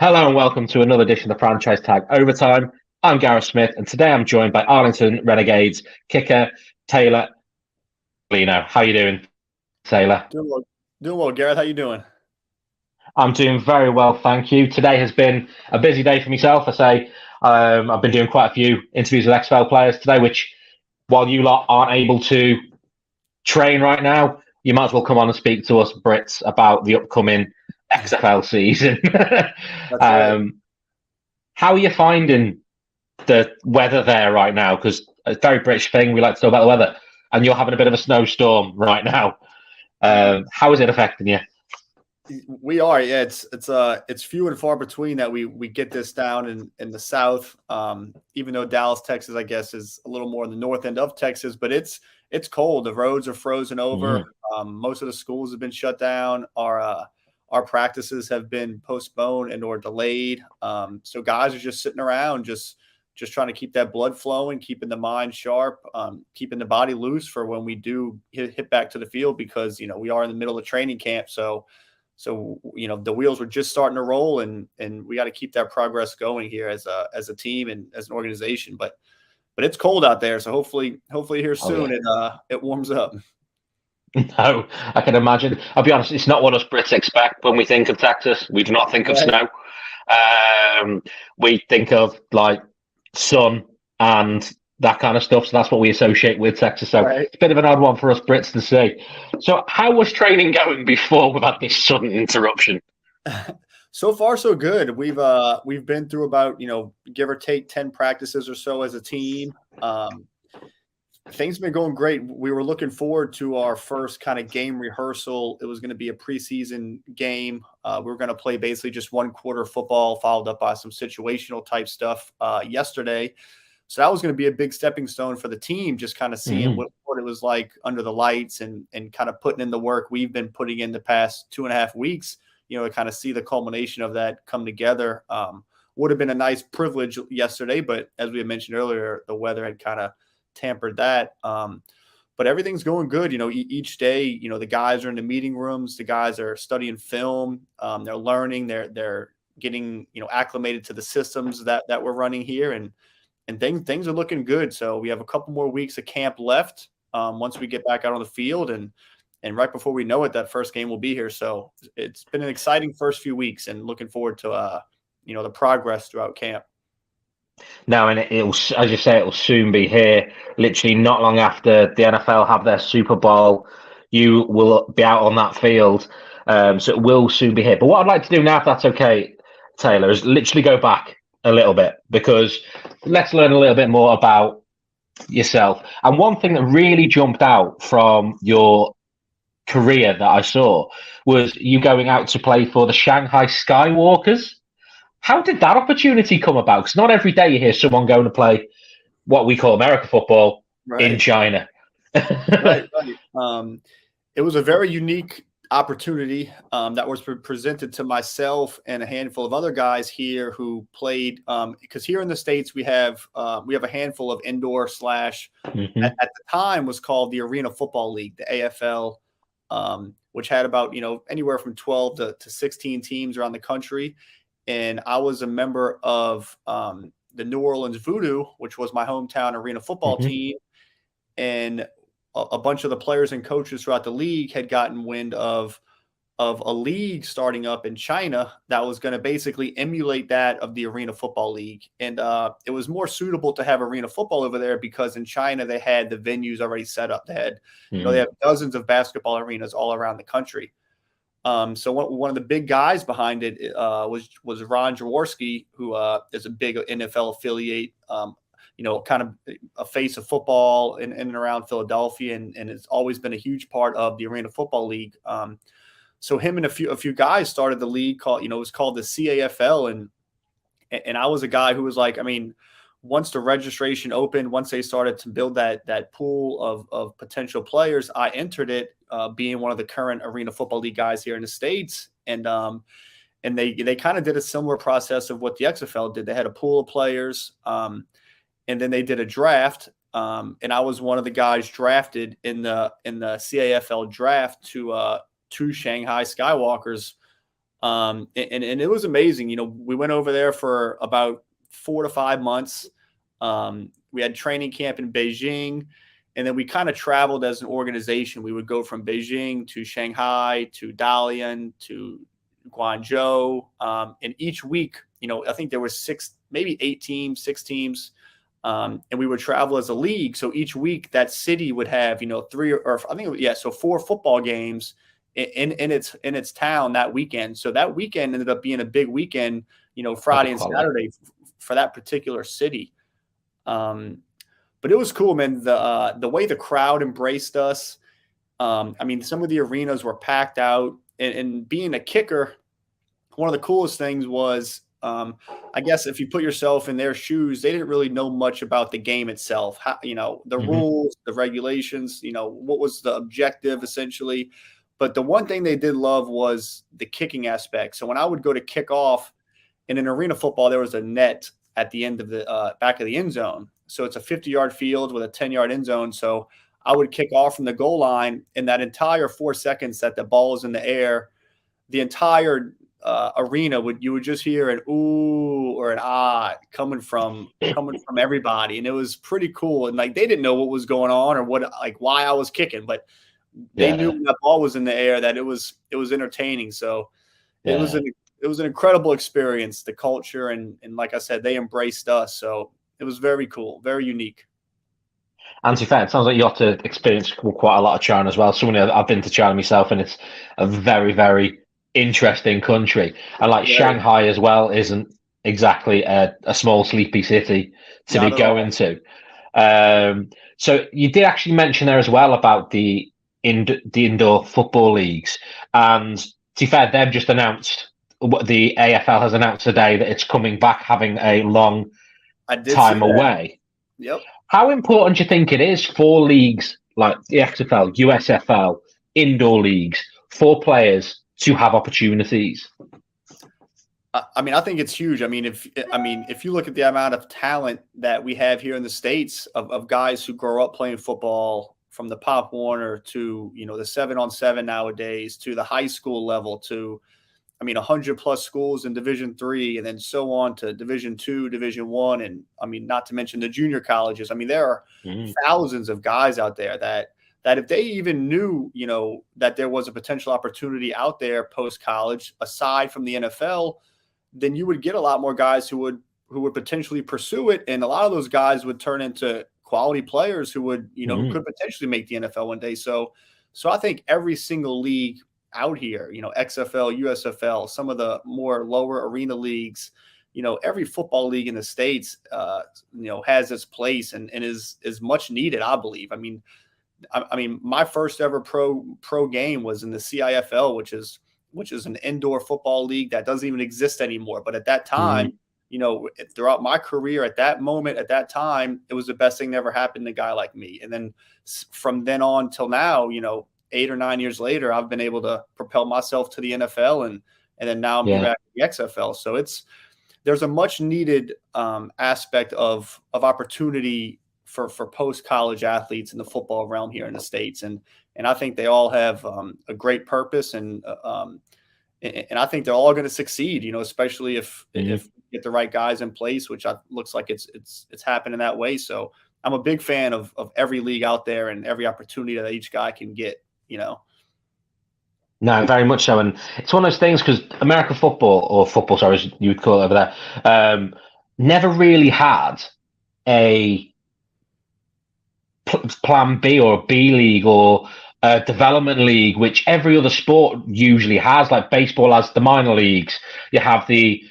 Hello and welcome to another edition of the Franchise Tag Overtime. I'm Gareth Smith, and today I'm joined by Arlington Renegades kicker Taylor Russolino. How you doing, Taylor? Doing well, Gareth. How you doing? I'm doing very well, thank you. Today has been a busy day for myself. I've been doing quite a few interviews with XFL players today, which, while you lot aren't able to train right now, you might as well come on and speak to us Brits about the upcoming XFL season. That's right. um, how are you finding the weather there right now? Because it's a very British thing. We like to talk about the weather, and you're having a bit of a snowstorm right now. How is it affecting you? We are. Yeah, it's few and far between that we get this down in the south. Even though Dallas, Texas, I guess, is a little more in the north end of Texas, but it's cold. The roads are frozen over. Mm. Most of the schools have been shut down. Our practices have been postponed and or delayed. So guys are just sitting around, just trying to keep that blood flowing, keeping the mind sharp, keeping the body loose for when we do hit back to the field, because we are in the middle of training camp. So the wheels were just starting to roll, and we got to keep that progress going here as a team and as an organization. But it's cold out there, so hopefully here soon it warms up. No, I can imagine. I'll be honest, it's not what us Brits expect when we think of Texas. We do not think of Right. snow. We think of like sun and that kind of stuff. So that's what we associate with Texas. So Right. it's a bit of an odd one for us Brits to see. So how was training going before we've had this sudden interruption? So far, so good. We've been through about give or take 10 practices or so as a team. Things have been going great. We were looking forward to our first kind of game rehearsal. It was going to be a preseason game. We were going to play basically just one quarter of football, followed up by some situational type stuff yesterday. So that was going to be a big stepping stone for the team, just kind of seeing what it was like under the lights and kind of putting in the work we've been putting in the past 2.5 weeks, to kind of see the culmination of that come together. Would have been a nice privilege yesterday, but as we had mentioned earlier, the weather had kind of tampered that. But everything's going good. Each day, the guys are in the meeting rooms, the guys are studying film, they're learning, they're getting, acclimated to the systems that we're running here, and things are looking good. So we have a couple more weeks of camp left once we get back out on the field, and right before we know it, that first game will be here. So it's been an exciting first few weeks, and looking forward to the progress throughout camp. No, and it'll, as you say, it'll soon be here. Literally, not long after the NFL have their Super Bowl, you will be out on that field. So it will soon be here. But what I'd like to do now, if that's okay, Taylor, is literally go back a little bit, because let's learn a little bit more about yourself. And one thing that really jumped out from your career that I saw was you going out to play for the Shanghai Skywalkers. How did that opportunity come about? Because not every day you hear someone going to play what we call American football in China. Right. It was a very unique opportunity that was presented to myself and a handful of other guys here who played. Because here in the States we have a handful of indoor slash at the time was called the Arena Football League, the AFL, which had about anywhere from 12 to 16 teams around the country. And I was a member of the New Orleans Voodoo, which was my hometown arena football team. And a bunch of the players and coaches throughout the league had gotten wind of a league starting up in China that was going to basically emulate that of the Arena Football League. And it was more suitable to have arena football over there because in China they had the venues already set up. They had, they have dozens of basketball arenas all around the country. So one of the big guys behind it was Ron Jaworski, who is a big NFL affiliate, kind of a face of football in and around Philadelphia, and it's always been a huge part of the Arena Football League. So him and a few guys started the league called, it was called the CAFL, and I was a guy who was like, I mean, once the registration opened, once they started to build that pool of potential players, I entered it, being one of the current Arena Football League guys here in the States. And they kind of did a similar process of what the XFL did. They had a pool of players, and then they did a draft. And I was one of the guys drafted in the CAFL draft to Shanghai Skywalkers And it was amazing. You know, we went over there for about 4 to 5 months. We had training camp in Beijing, and then we kind of traveled as an organization. We would go from Beijing to Shanghai to Dalian to Guangzhou. And each week, you know, I think there were 6, maybe 8 teams, 6 teams. And we would travel as a league. So each week that city would have, you know, 3 or I think, yeah, so 4 football games in its town that weekend. So that weekend ended up being a big weekend, you know, Friday and Saturday for that particular city. But it was cool, man. The way the crowd embraced us. I mean, some of the arenas were packed out, and being a kicker, one of the coolest things was, I guess if you put yourself in their shoes, they didn't really know much about the game itself. How, you know, the rules, the regulations, you know, what was the objective essentially. But the one thing they did love was the kicking aspect. So when I would go to kick off in an arena football, there was a net at the end of the back of the end zone. So it's a 50-yard field with a 10-yard end zone. So I would kick off from the goal line, in that entire 4 seconds that the ball is in the air, the entire arena you would just hear an ooh or an ah coming from everybody, and it was pretty cool. And like, they didn't know what was going on or why I was kicking, but they knew when that ball was in the air that it was entertaining. So it was an incredible experience, the culture, and like I said, they embraced us. So it was very cool, very unique. And to be fair, it sounds like you got to experience quite a lot of China as well. I've been to China myself, and it's a very, very interesting country. And like Shanghai as well isn't exactly a small, sleepy city to be going to. So you did actually mention there as well about the indoor football leagues. And to be fair, they've just announced, the AFL has announced today that it's coming back, having a long time away. Yep. How important do you think it is for leagues like the XFL, USFL, indoor leagues, for players to have opportunities? I mean, I think it's huge. I mean, if you look at the amount of talent that we have here in the States of guys who grow up playing football, from the Pop Warner to, you know, the 7-on-7 nowadays, to the high school level, to, I mean, 100+ schools in Division III, and then so on to Division II, Division I, and I mean, not to mention the junior colleges. I mean, there are thousands of guys out there that if they even knew, you know, that there was a potential opportunity out there post college aside from the NFL, then you would get a lot more guys who would potentially pursue it, and a lot of those guys would turn into quality players who would, you know, who could potentially make the NFL one day. So I think every single league out here, you know, XFL, USFL, some of the more lower arena leagues, you know, every football league in the States, you know, has its place and is much needed, I believe. I mean, my first ever pro game was in the CIFL, which is an indoor football league that doesn't even exist anymore. But at that time, you know, throughout my career, at that moment, at that time, it was the best thing that ever happened to a guy like me. And then from then on till now, you know, 8 or 9 years later, I've been able to propel myself to the NFL, and then now I'm back to the XFL. So there's a much needed aspect of opportunity for post-college athletes in the football realm here in the States. And I think they all have a great purpose, and I think they're all going to succeed, you know, especially if you get the right guys in place, which looks like it's happening that way. So I'm a big fan of every league out there and every opportunity that each guy can get, you know. No, very much so. And it's one of those things, because American football, or football, sorry, as you would call it over there, never really had a plan B or a B league or a development league, which every other sport usually has. Like baseball has the minor leagues. You have the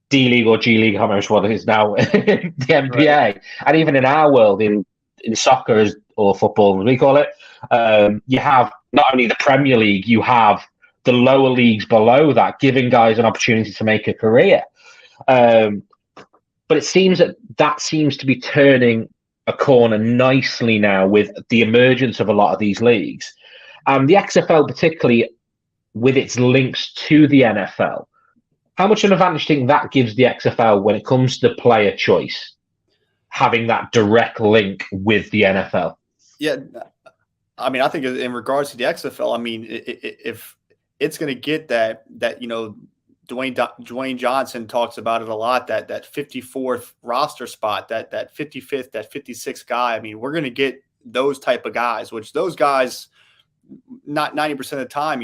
D League or G League, I don't know what it is now, the NBA. Right. And even in our world, in soccer or football, as we call it, you have not only the Premier League, you have the lower leagues below that, giving guys an opportunity to make a career. But it seems that seems to be turning a corner nicely now with the emergence of a lot of these leagues. The XFL, particularly with its links to the NFL, how much of an advantage do you think that gives the XFL when it comes to player choice, having that direct link with the NFL? Yeah, I mean, I think in regards to the XFL, I mean, if it's going to get that Dwayne Johnson talks about it a lot, that 54th roster spot, that 55th, that 56th guy. I mean, we're going to get those type of guys, which those guys, not 90% of the time,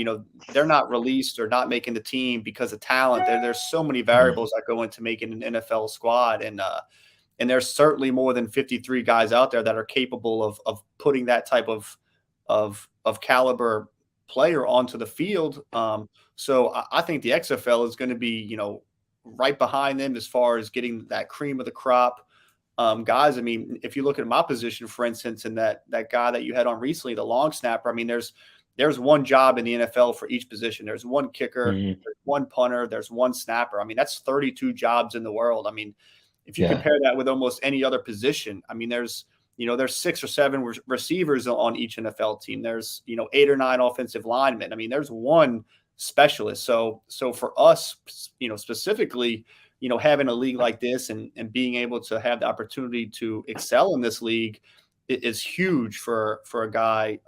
they're not released or not making the team because of talent. There's so many variables that go into making an NFL squad. And there's certainly more than 53 guys out there that are capable of putting that type of caliber player onto the field. So I think the XFL is going to be, right behind them as far as getting that cream of the crop guys. I mean, if you look at my position, for instance, and that guy that you had on recently, the long snapper, I mean, there's one job in the NFL for each position. There's one kicker, there's one punter, there's one snapper. I mean, that's 32 jobs in the world. I mean, if you compare that with almost any other position, I mean, there's 6 or 7 receivers on each NFL team. There's, 8 or 9 offensive linemen. I mean, there's one specialist. So for us, specifically, having a league like this and being able to have the opportunity to excel in this league is huge for a guy,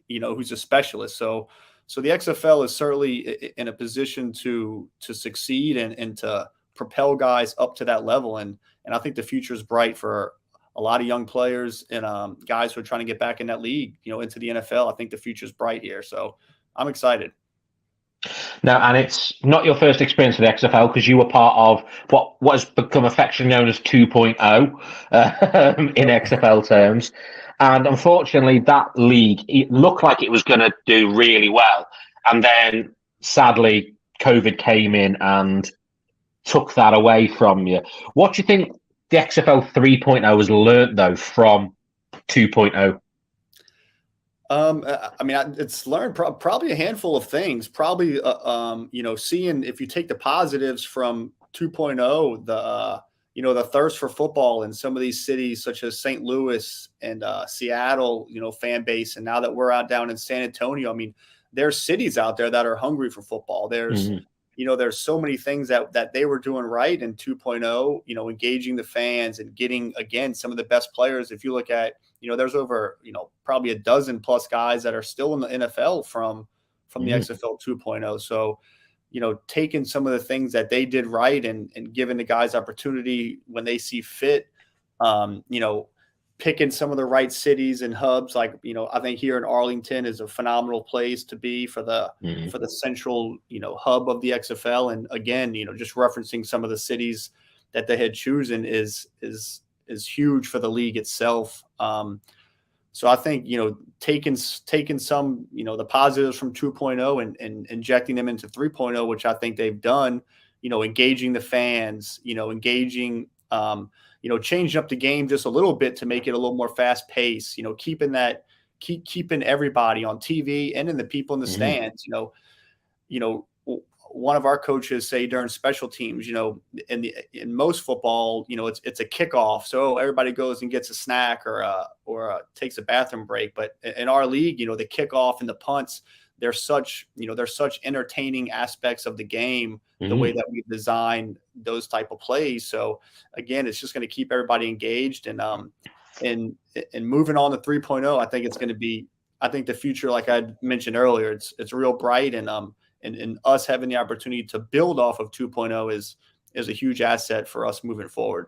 who's a specialist. So the XFL is certainly in a position to succeed and to propel guys up to that level. And I think the future is bright for a lot of young players and guys who are trying to get back in that league, into the NFL. I think the future is bright here. So I'm excited. No, and it's not your first experience with the XFL, because you were part of what has become affectionately known as 2.0 in XFL terms. And unfortunately, that league, it looked like it was going to do really well. And then, sadly, COVID came in and took that away from you. What do you think the XFL 3.0 has learned, though, from 2.0? I mean, it's learned probably a handful of things. Probably, seeing, if you take the positives from 2.0, the thirst for football in some of these cities, such as St. Louis and Seattle, fan base, and now that we're out down in San Antonio, I mean, there's cities out there that are hungry for football. There's there's so many things that they were doing right in 2.0, engaging the fans and getting, again, some of the best players. If you look at, there's over, probably a dozen plus guys that are still in the NFL from the XFL 2.0. So, taking some of the things that they did right and giving the guys opportunity when they see fit, picking some of the right cities and hubs. Like, I think here in Arlington is a phenomenal place to be for the central, hub of the XFL. And again, just referencing some of the cities that they had chosen is huge for the league itself. So I think, taking some, the positives from 2.0 and injecting them into 3.0, which I think they've done, engaging the fans, engaging, changing up the game just a little bit to make it a little more fast paced, keeping everybody on TV and in the people in the stands. One of our coaches say during special teams, in most football, it's a kickoff. So everybody goes and gets a snack or takes a bathroom break. But in our league, the kickoff and the punts, they're such entertaining aspects of the game, the way that we've designed those type of plays. So again, it's just going to keep everybody engaged and moving on to 3.0. I think it's going to be, the future, like I mentioned earlier, it's real bright and us having the opportunity to build off of 2.0 is a huge asset for us moving forward.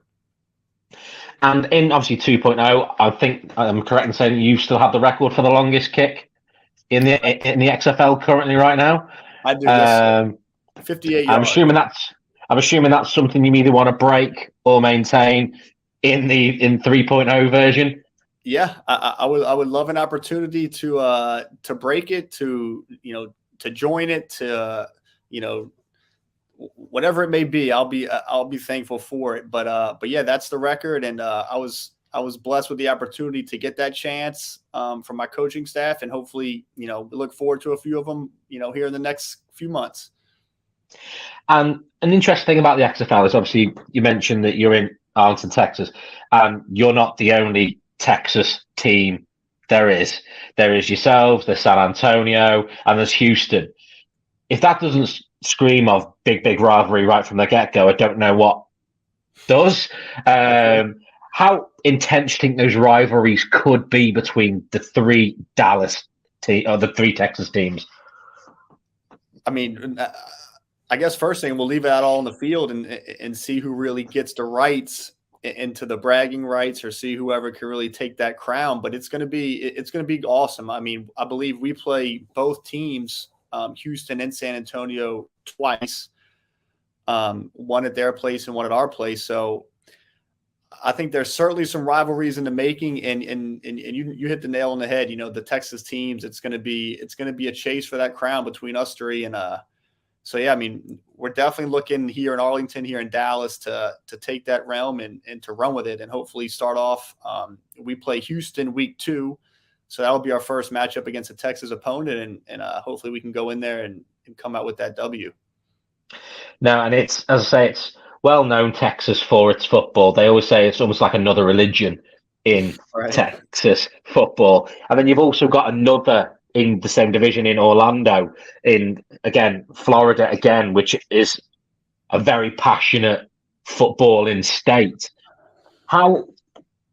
And in obviously 2.0, I think I'm correct in saying you still have the record for the longest kick in the XFL currently right now. I do. Yes, 58 yards. I'm assuming that's something you either want to break or maintain in 3.0 version. Yeah, I would love an opportunity to break it, to join it, to whatever it may be. I'll be thankful for it. But yeah, that's the record, and I was blessed with the opportunity to get that chance from my coaching staff, and hopefully we look forward to a few of them here in the next few months. And an interesting thing about the XFL is obviously you mentioned that you're in Arlington, Texas, and you're not the only Texas team there is. There is yourselves, there's San Antonio, and there's Houston. If that doesn't scream of big rivalry right from the get-go, I don't know what does. How intense do you think those rivalries could be between the three Texas teams? I mean, I guess first thing we'll leave it out all on the field and see who really gets the rights into the bragging rights, or see whoever can really take that crown. But it's going to be awesome. I mean, I believe we play both teams, Houston and San Antonio, twice, one at their place and one at our place. So I think there's certainly some rivalries in the making, and you hit the nail on the head. You know, the Texas teams, it's going to be a chase for that crown between us three. And so yeah, I mean, we're definitely looking here in Arlington, here in Dallas, to take that realm and to run with it, and hopefully start off. We play Houston week 2, so that'll be our first matchup against a Texas opponent, and hopefully we can go in there and come out with that W. No, and it's, as I say, it's well known, Texas, for its football. They always say it's almost like another religion in Texas football. And then you've also got another in the same division in Orlando, in, again, Florida, again, which is a very passionate footballing state.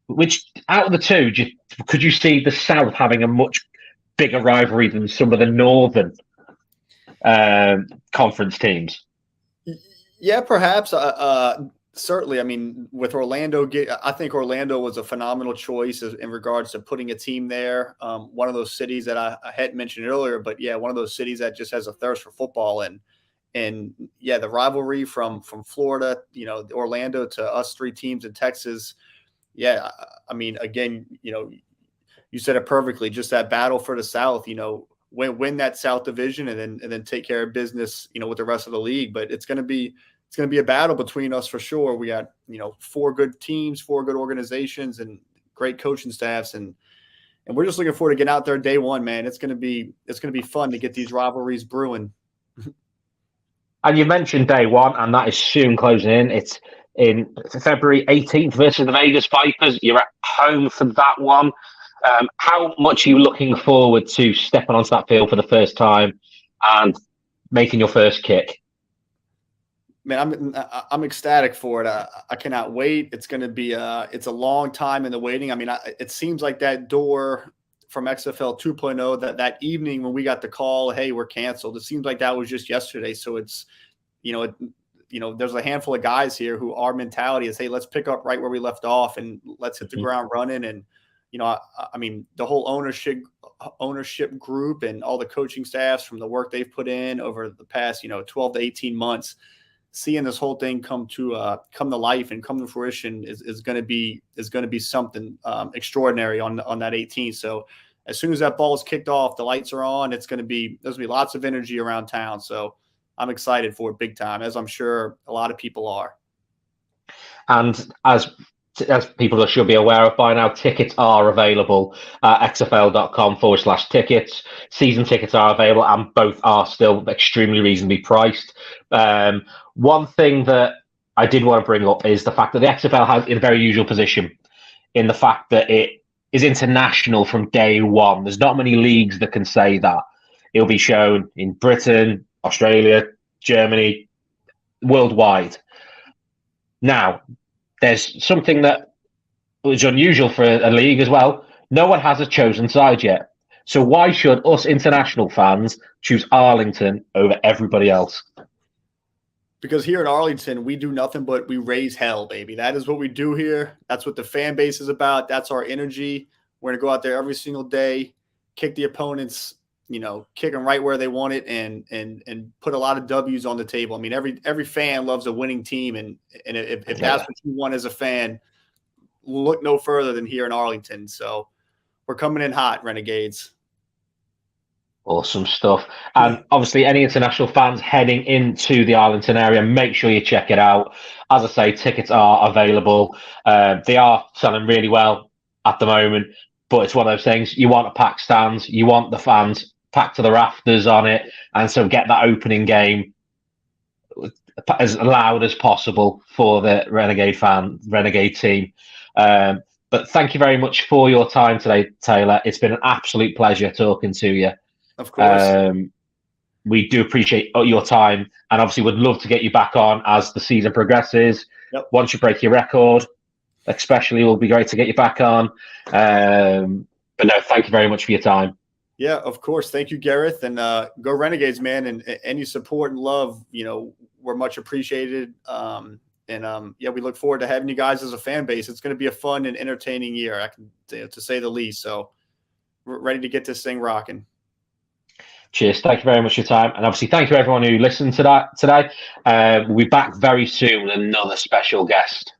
Which out of the two, could you see the South having a much bigger rivalry than some of the Northern conference teams? Yeah, perhaps. Certainly. I mean, with Orlando, I think Orlando was a phenomenal choice in regards to putting a team there. One of those cities that I hadn't mentioned earlier, but yeah, one of those cities that just has a thirst for football. And yeah, the rivalry from Florida, you know, Orlando, to us three teams in Texas. Yeah, I mean, again, you know, you said it perfectly. Just that battle for the South. You know, win that South division, and then take care of business, you know, with the rest of the league. But it's going to be a battle between us for sure. We got, you know, 4 good teams, 4 good organizations, and great coaching staffs, and we're just looking forward to getting out there day one, man. It's going to be fun to get these rivalries brewing. And you mentioned day one, and that is soon closing in. It's in February 18th versus the Vegas Vipers. You're at home for that one. How much are you looking forward to stepping onto that field for the first time and making your first kick? Man, I'm ecstatic for it. I cannot wait. It's going to be it's a long time in the waiting. I mean, it seems like that door from XFL 2.0, that evening when we got the call, hey, we're canceled, it seems like that was just yesterday. So it's, you know, there's a handful of guys here who our mentality is, hey, let's pick up right where we left off and let's hit the ground running. And, you know, I mean, the whole ownership group and all the coaching staffs, from the work they've put in over the past, you know, 12 to 18 months, seeing this whole thing come to life and come to fruition is going to be something extraordinary on that 18th. So as soon as that ball is kicked off, the lights are on. There's going to be lots of energy around town. So I'm excited for it big time, as I'm sure a lot of people are. And as people should be aware of by now, tickets are available at xfl.com/tickets. Season tickets are available, and both are still extremely reasonably priced. One thing that I did want to bring up is the fact that the XFL has in a very usual position in the fact that it is international from day one. There's not many leagues that can say that. It'll be shown in Britain, Australia, Germany, worldwide. Now, there's something that was unusual for a league as well. No one has a chosen side yet. So why should us international fans choose Arlington over everybody else? Because here in Arlington, we do nothing but we raise hell, baby. That is what we do here. That's what the fan base is about. That's our energy. We're going to go out there every single day, kick the opponents, you know, kick them right where they want it, and put a lot of W's on the table. I mean, every fan loves a winning team, and if that's what you want as a fan, look no further than here in Arlington. So we're coming in hot, Renegades. Awesome stuff. And obviously, any international fans heading into the Arlington area, make sure you check it out. As I say, tickets are available. They are selling really well at the moment, but it's one of those things. You want a packed stands, you want the fans packed to the rafters on it, and so get that opening game as loud as possible for the Renegade team. But thank you very much for your time today, Taylor. It's been an absolute pleasure talking to you. Of course. We do appreciate your time, and obviously would love to get you back on as the season progresses. Yep. Once you break your record, especially, it will be great to get you back on. But no, thank you very much for your time. Yeah, of course. Thank you, Gareth, and go Renegades, man. And any support and love, we're much appreciated. Yeah, we look forward to having you guys as a fan base. It's going to be a fun and entertaining year, to say the least. So we're ready to get this thing rocking. Cheers. Thank you very much for your time. And obviously, thank you everyone who listened to that today. We'll be back very soon with another special guest.